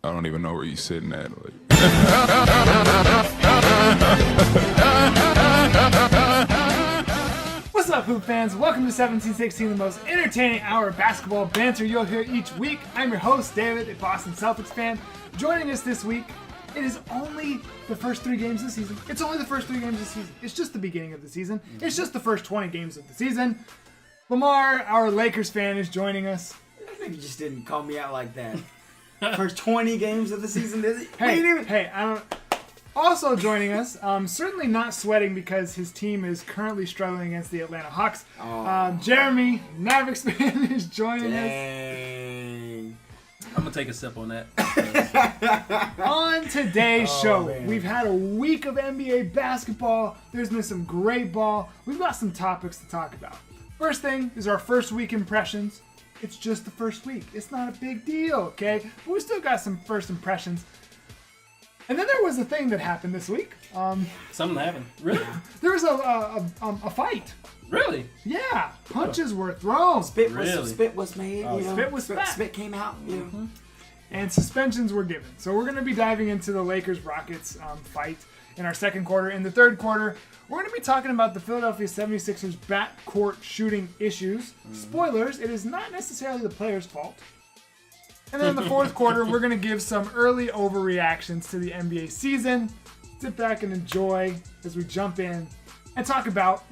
I don't even know where you sitting at. Like. What's up, Hoop fans? Welcome to 1716, the most entertaining hour of basketball banter you'll hear each week. I'm your host, David, a Boston Celtics fan. Joining us this week, it is only the first 3 games of the season. It's only the first 3 games of the season. It's just the beginning of the season. It's just the first 20 games of the season. Lamar, our Lakers fan, is joining us. I think you just didn't call me out like that. First 20 games of the season. Hey, I don't... Also joining us, certainly not sweating because his team is currently struggling against the Atlanta Hawks. Jeremy, Mavericks fan, is joining us. I'm going to take a sip on that. On today's show, we've had a week of NBA basketball. There's been some great ball. We've got some topics to talk about. First thing is our first week impressions. It's just the first week. It's not a big deal, okay? But we still got some first impressions. And then there was a thing that happened this week. Something happened. Really? There was a fight. Really? Yeah. Punches were thrown. Spit was made. Spit came out. Mm-hmm. And suspensions were given. So we're going to be diving into the Lakers-Rockets fight in our second quarter. In the third quarter, we're going to be talking about the Philadelphia 76ers backcourt shooting issues. Spoilers, it is not necessarily the players' fault. And then in the fourth quarter, we're going to give some early overreactions to the NBA season. Sit back and enjoy as we jump in and talk about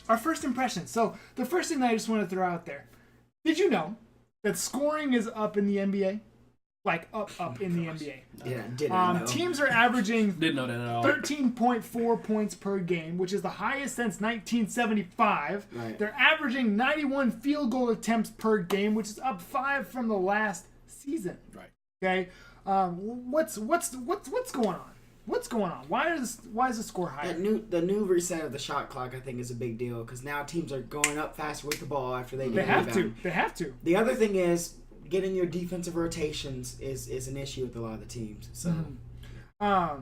our first impressions. So the first thing that I just want to throw out there. Did you know that scoring is up in the NBA? Like up in the NBA. Yeah, didn't know. Teams are averaging Didn't know that at all. 13.4 points per game, which is the highest since 1975. Right. They're averaging 91 field goal attempts per game, which is up 5 from the last season. Right. Okay. What's going on? What's going on? Why is the score higher? The new reset of the shot clock, I think, is a big deal because now teams are going up faster with the ball after they get rebound. They have to. The other thing is getting your defensive rotations is an issue with a lot of the teams. So, I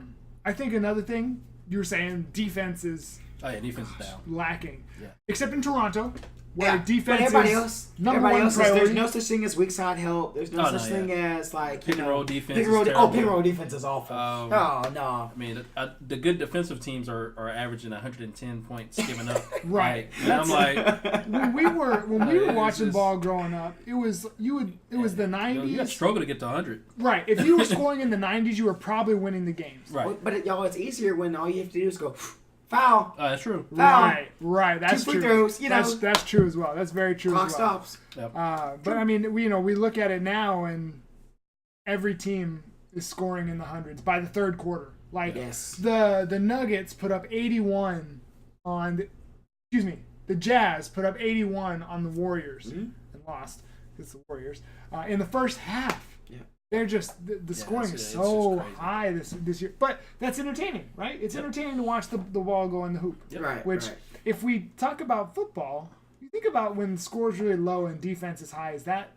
think another thing you were saying, defense is defense is down. lacking. Yeah. Except in Toronto, where defense everybody is else, number everybody one else priority. there's no such thing as weak side help. There's no such thing as like pick and roll defense. Pick and roll defense is awful. Oh no! I mean, the good defensive teams are averaging 110 points given up. Right. And I'm like, when we were watching ball growing up, it was the 90s. You got to struggle to get to 100. Right. If you were scoring in the 90s, you were probably winning the games. Right. But it's easier when all you have to do is go foul. That's true. Right. That's 2 true. free throws. That's true as well. That's very true. Clock as well. stops. Yep. But I mean, we look at it now, and every team is scoring in the hundreds by the third quarter. Like the Nuggets put up 81 on. The Jazz put up 81 on the Warriors and lost. It's the Warriors in the first half. Yeah. They're just the scoring is so high this year, but that's entertaining, right? It's entertaining to watch the ball go in the hoop. Yep. Right. Which, if we talk about football, you think about when the score is really low and defense is high. Is that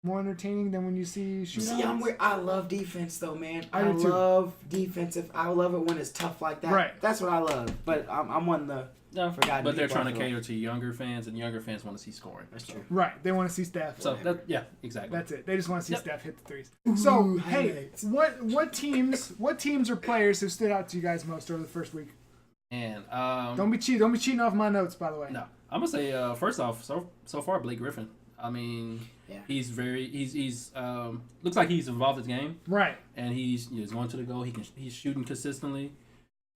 more entertaining than when you see shootouts? I love defense though, man. I do too. love defensive. I love it when it's tough like that. Right. That's what I love. But I'm one of the forgotten. But they're people, trying to cater to younger fans, and younger fans want to see scoring. That's true. Right. They want to see Steph. So exactly. That's it. They just want to see Steph hit the threes. So hey, what teams or players have stood out to you guys most over the first week? And don't be cheating off my notes, by the way. No, I'm gonna say first off, so far Blake Griffin. I mean, he's looks like he's involved in the game, right? And he's going to the goal. He's shooting consistently.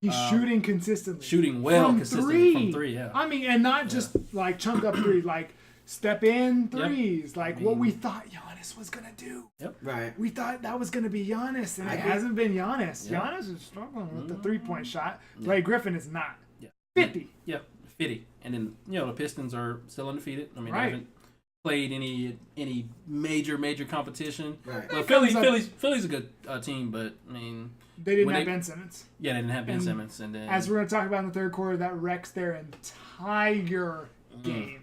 He's shooting consistently. Shooting well consistently from three, yeah. I mean, and not just like chunk up threes, like step in threes, like what we thought Giannis was gonna do. Yep. Right. We thought that was gonna be Giannis, and it hasn't been Giannis. Yep. Giannis is struggling with the 3-point shot. Blake Griffin is not. Yeah. 50. Yeah, 50. And then the Pistons are still undefeated. I mean, right. they haven't played any major competition. Right. But Philly's a good team, but I mean. They didn't have Ben Simmons. Yeah, they didn't have Ben Simmons. And then, as we're going to talk about in the third quarter, that wrecks their entire game.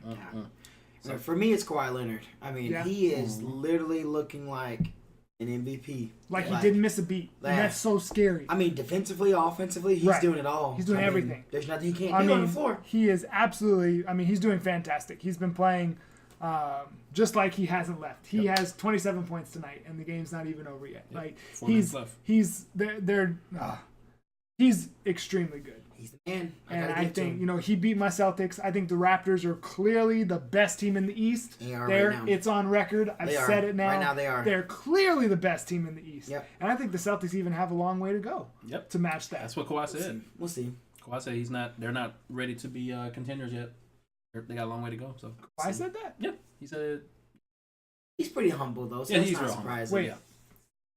So for me, it's Kawhi Leonard. I mean, he is literally looking like an MVP. Like he didn't miss a beat. And that's so scary. I mean, defensively, offensively, he's doing it all. He's doing everything. There's nothing he can't do on the floor. He is absolutely, he's doing fantastic. He's been playing just like he hasn't left. He has 27 points tonight, and the game's not even over yet. Like he's extremely good. He's the man. I think he beat my Celtics. I think the Raptors are clearly the best team in the East. They are right now. It's on record. I've said it now. Right now they are. They're clearly the best team in the East. Yep. And I think the Celtics even have a long way to go. Yep. To match that. That's what Kawhi said. We'll see. Kawhi said they're not ready to be contenders yet. They got a long way to go. So Kawhi said that? Yeah. He said he's pretty humble though. So yeah, it's he's not real surprising. Wait.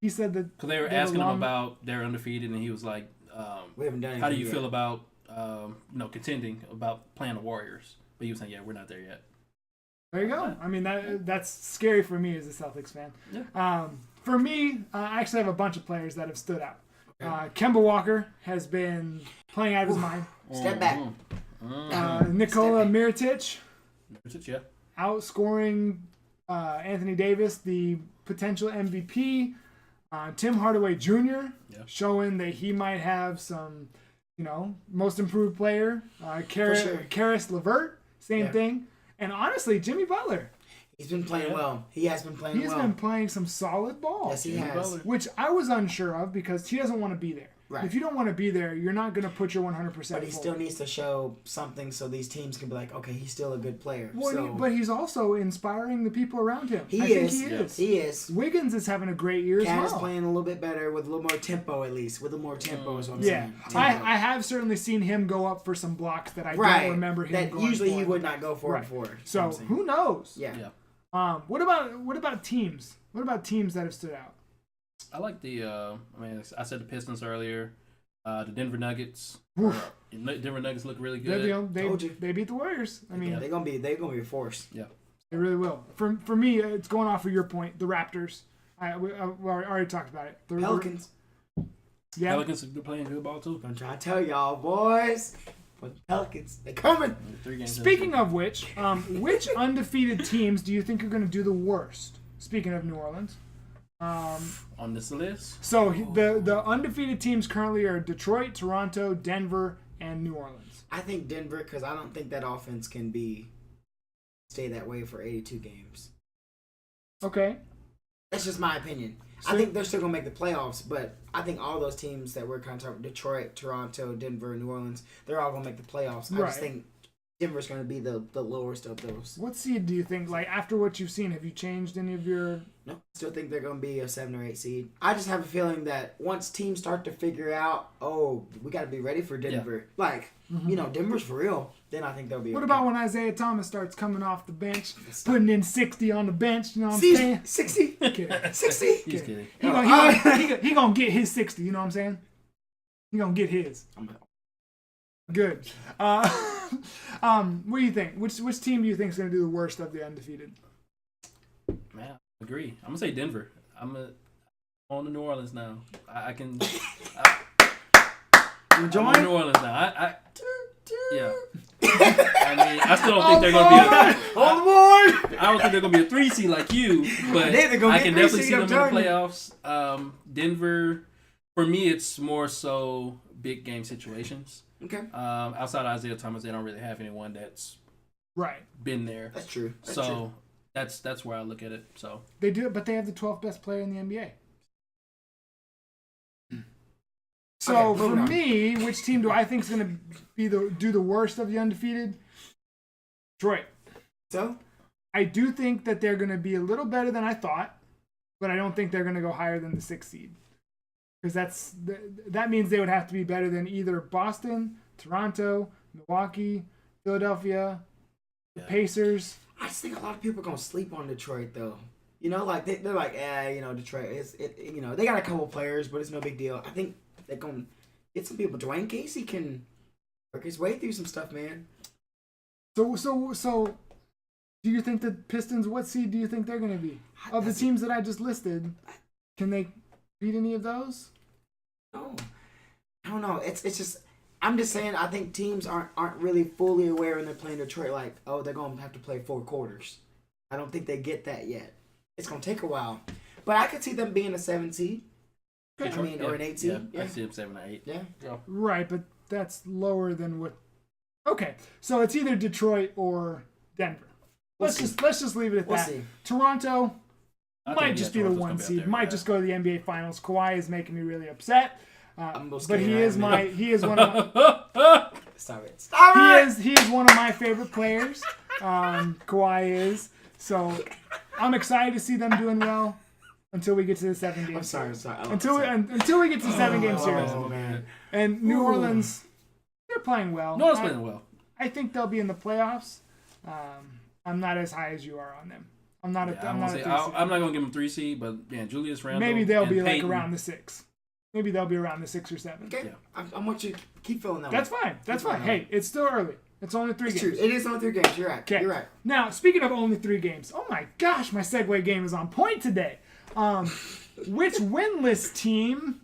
He said that because they were asking him about they're undefeated, and he was like, we haven't done anything how do you yet. feel about contending, about playing the Warriors? But he was saying, yeah, we're not there yet. There you go. I mean, that's scary for me as a Celtics fan. Yeah. For me, I actually have a bunch of players that have stood out. Kemba Walker has been playing out of his mind. Step back. Nikola Mirotic, Yeah. outscoring Anthony Davis, the potential MVP. Tim Hardaway Jr. Showing that he might have some, most improved player. Karis LeVert, same thing. And honestly, Jimmy Butler. He's been playing well. He has been playing well. He's been playing some solid ball. Yes, he has. Which I was unsure of because he doesn't want to be there. Right. If you don't want to be there, you're not going to put your 100%. But he still needs to show something so these teams can be like, okay, he's still a good player. Well, but he's also inspiring the people around him. He is. Wiggins is having a great year as well. Cat is playing a little bit better with a little more tempo at least. With a more tempo is what I'm saying. Yeah. I have certainly seen him go up for some blocks that I don't remember him that going usually for. he would not go for before. So who knows? Yeah. What about teams? What about teams that have stood out? I like I said the Pistons earlier. The Denver Nuggets. Denver Nuggets look really good. They beat the Warriors. I mean, they're gonna be a force. Yeah, they really will. For me, it's going off of your point. The Raptors. I already talked about it. The Pelicans. Yeah, Pelicans are playing good ball too. I'm trying to tell y'all, boys. But the Pelicans, they coming. Speaking of which undefeated teams do you think are going to do the worst? Speaking of New Orleans. On this list? So the undefeated teams currently are Detroit, Toronto, Denver, and New Orleans. I think Denver because I don't think that offense can stay that way for 82 games. Okay. That's just my opinion. I think they're still going to make the playoffs, but I think all those teams that we're kind of talking about, Detroit, Toronto, Denver, New Orleans, they're all going to make the playoffs. I just think Denver's going to be the lowest of those. What seed do you think, after what you've seen, have you changed any of your... No, I still think they're going to be a 7 or 8 seed. I just have a feeling that once teams start to figure out, we got to be ready for Denver. Yeah. Denver's for real, then I think they'll be What about when Isaiah Thomas starts coming off the bench, putting in 60 on the bench, you know what I'm saying? 60? Kidding. 60? He's kidding. He gonna get his 60, you know what I'm saying? He gonna get his. Good. What do you think? Which team do you think is going to do the worst of the undefeated? Man, I agree. I'm going to say Denver. I'm on to New Orleans now. I can... I'm on New Orleans now. Yeah. I mean, I still don't think they're going to be on board. I don't think they're going to be a 3 seed like you, but I can definitely see them in the playoffs. Denver, for me, it's more so big game situations. Okay. Outside of Isaiah Thomas, they don't really have anyone that's been there. That's true. That's where I look at it. So they do, but they have the 12th best player in the NBA. So for me, which team do I think is going to be do the worst of the undefeated? Detroit. So I do think that they're going to be a little better than I thought, but I don't think they're going to go higher than the 6th seed. Because that means they would have to be better than either Boston, Toronto, Milwaukee, Philadelphia, the Pacers. I just think a lot of people are gonna sleep on Detroit though. They're like, Detroit. They got a couple players, but it's no big deal. I think they're gonna get some people. Dwayne Casey can work his way through some stuff, man. So, do you think the Pistons? What seed do you think they're gonna be? Of the teams that I just listed, can they beat any of those? No, I don't know. It's just I'm just saying I think teams aren't really fully aware when they're playing Detroit. Like, they're gonna have to play 4 quarters. I don't think they get that yet. It's gonna take a while, but I could see them being a 7 seed. Detroit, or an 8 seed. Yeah, I see them 7 or 8. Yeah. Right, but that's lower than what. Okay, so it's either Detroit or Denver. Let's just leave it at that. See. Toronto I might think, just be the Toronto's one gonna be up seed. there, Might yeah. just go to the NBA Finals. Kawhi is making me really upset. But scared he I is am. he is one of my, Stop it. he is one of my favorite players. Kawhi is. So I'm excited to see them doing well until we get to the 7-game I'm sorry. Until we get to the 7-game series. Oh, man. And New Orleans, they're playing well. No one's playing well. I think they'll be in the playoffs. I'm not as high as you are on them. I'm not a I'm not gonna give them 3 seed, but yeah, Julius Randle. Maybe they'll and be Peyton. like around the 6. Maybe they'll be around the 6 or 7. Okay. Yeah. I want you to keep feeling that That's way. fine. That's Keep fine. feeling Hey, it's still early. It's only 3 It's games. true. It is only 3 games. You're right. Okay. You're right. Now, speaking of only 3 games, oh my gosh, my segue game is on point today. Which winless team?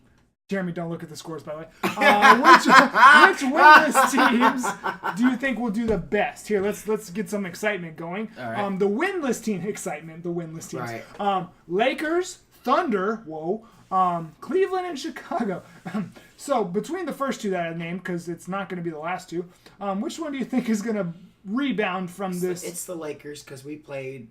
Jeremy, don't look at the scores, by the way. Which winless teams do you think will do the best? Here, let's get some excitement going. All right. The winless team, excitement. The winless teams. Right. Lakers, Thunder. Whoa. Cleveland and Chicago. So between the first 2 that I named, because it's not going to be the last 2, which one do you think is going to rebound from this? It's the Lakers because we played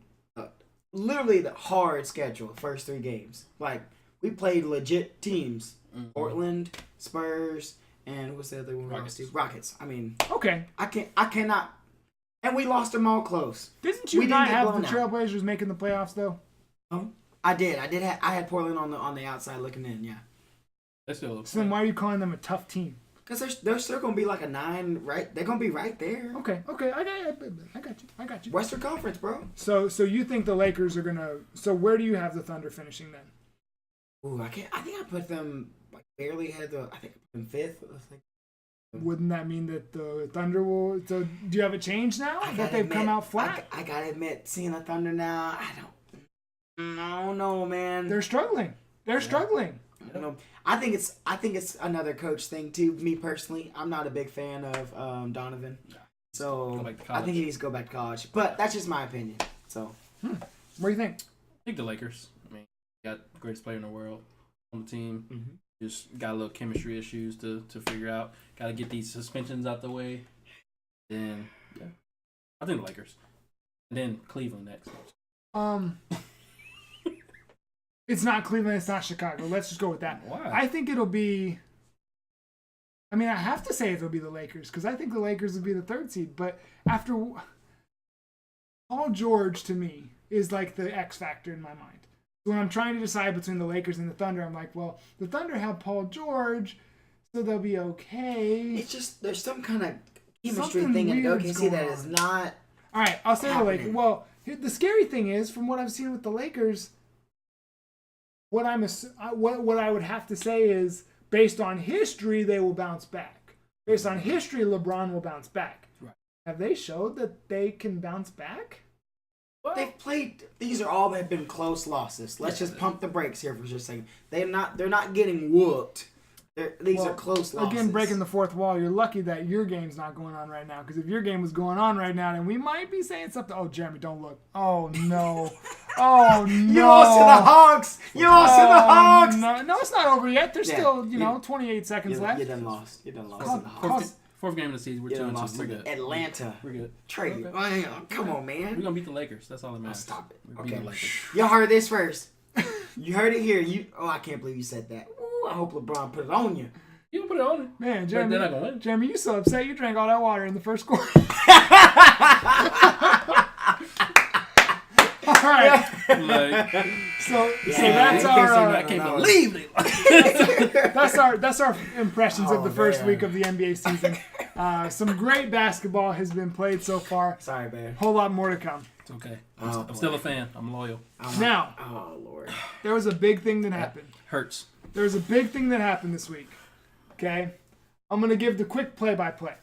literally the hard schedule first 3 games. Like we played legit teams: Portland, Spurs, and what's the other one? Rockets. I mean, Okay. I cannot. And we lost them all close. Didn't you We not didn't get have the blown out. Trailblazers making the playoffs though? I did. I had Portland on the outside looking in. Yeah. They still. So then why are you calling them a tough team? Because they're still gonna be like a 9, right? They're gonna be right there. Okay, I got you. Western Conference, bro. So you think the Lakers are gonna? So where do you have the Thunder finishing then? Ooh, I think I put them like barely ahead of. I think I put them 5th. I think. Wouldn't that mean that the Thunder will? So do you have a change now I that gotta they've admit, come out flat? I gotta admit, seeing the Thunder now, I don't know, man. They're struggling. They're struggling. I don't know. I think it's another coach thing too. Me personally, I'm not a big fan of Donovan, so Go back to I think college. he needs to go back to college. But that's just my opinion. So What do you think? I think the Lakers. I mean, got the greatest player in the world on the team. Mhm. Just got a little chemistry issues to figure out. Got to get these suspensions out the way. Then, yeah, I think the Lakers. And then Cleveland next. It's not Cleveland. It's not Chicago. Let's just go with that. Why? I think it'll be. I mean, I have to say it'll be the Lakers because I think the Lakers will be the 3rd seed. But after Paul George, to me, is like the X factor in my mind. So when I'm trying to decide between the Lakers and the Thunder, I'm like, well, the Thunder have Paul George, so they'll be okay. it's just there's some kind of chemistry Something thing in weird's OKC going that on. is not. All right, I'll say the happening. Lakers. Well, the scary thing is, from what I've seen with the Lakers, what I would have to say is, based on history, they will bounce back. Based on history, LeBron will bounce back. Right. Have they showed that they can bounce back? They've played. These are all have been close losses. Let's just pump the brakes here for just a second. They're not getting whooped. These are close losses. Again, breaking the 4th wall. You're lucky that your game's not going on right now. Because if your game was going on right now, then we might be saying something. Oh, Jeremy, don't look. Oh no. Oh no. You lost to the Hawks. You lost to the Hawks. No, it's not over yet. There's Yeah, still, you- 28 seconds You left. done lost. You done lost Call- to the Hawks. Fourth game of the season. We're You 2 done and 2. lost We're to good. Atlanta. We're good. Trey, Okay. come on, We're man. gonna beat the Lakers. That's all that matters. Stop it. We're beating Okay. the Lakers. Y'all heard this first. You heard it here. I can't believe you said that. Ooh, I hope LeBron put it on you. You can put it on it. Man, They're not gonna win. Jeremy, you so upset you drank all that water in the first quarter. All right. Like, So Yeah, that's I our can't no. believe it. that's our impressions of the first man. week of the NBA season. Some great basketball has been played so far. Sorry, man. Whole lot more to come. It's okay. Oh, I'm still a fan. I'm loyal. Now, Oh, Lord. there was a big thing that happened. Hurts. There was a big thing that happened this week. Okay? I'm going to give the quick play-by-play.